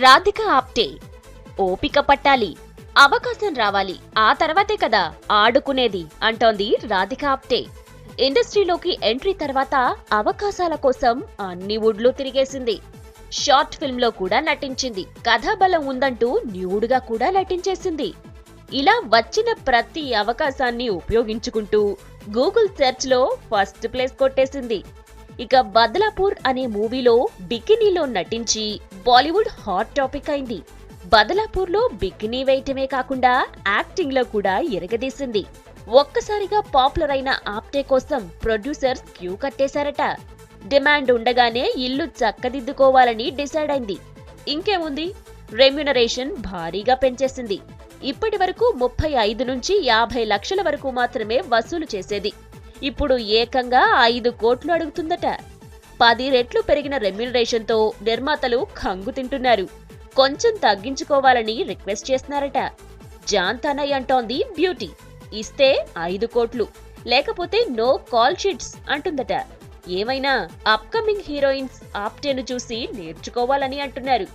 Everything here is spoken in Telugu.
రాధిక ఆప్టే. ఓపిక పట్టాలి, అవకాశం రావాలి, ఆ తర్వాతే కదా ఆడుకునేది అంటోంది రాధిక ఆప్టే. ఇండస్ట్రీలోకి ఎంట్రీ తర్వాత అవకాశాల కోసం అన్ని వుడ్లు తిరిగేసింది. షార్ట్ ఫిల్మ్ లో కూడా నటించింది, కథాబలం ఉందంటూ న్యూడ్గా కూడా నటించేసింది. ఇలా వచ్చిన ప్రతి అవకాశాన్ని ఉపయోగించుకుంటూ గూగుల్ సెర్చ్ లో ఫస్ట్ ప్లేస్ కొట్టేసింది. ఇక బదలాపూర్ అనే మూవీలో బికినీలో నటించి బాలీవుడ్ హాట్ టాపిక్ అయింది. బదలాపూర్ లో బికినీ వేయటమే కాకుండా యాక్టింగ్ లో కూడా ఎరగదీసింది. ఒక్కసారిగా పాపులర్ అయిన ఆప్టే కోసం ప్రొడ్యూసర్స్ క్యూ కట్టేశారట. డిమాండ్ ఉండగానే ఇల్లు చక్కదిద్దుకోవాలని డిసైడ్ అయింది. ఇంకేముంది, రెమ్యునరేషన్ భారీగా పెంచేసింది. ఇప్పటి వరకు 35 నుంచి 50 లక్షల వరకు మాత్రమే వసూలు చేసేది. ఇప్పుడు ఏకంగా 5 కోట్లు అడుగుతుందట. 10 రెట్లు పెరిగిన రెమ్యునరేషన్తో నిర్మాతలు కంగు తింటున్నారు. కొంచెం తగ్గించుకోవాలని రిక్వెస్ట్ చేస్తున్నారట. జాన్ తనయ్ అంటోంది బ్యూటీ, ఇస్తే 5 కోట్లు, లేకపోతే నో కాల్ షీట్స్ అంటుందట. ఏమైనా అప్కమింగ్ హీరోయిన్స్ ఆప్టేను చూసి నేర్చుకోవాలని అంటున్నారు.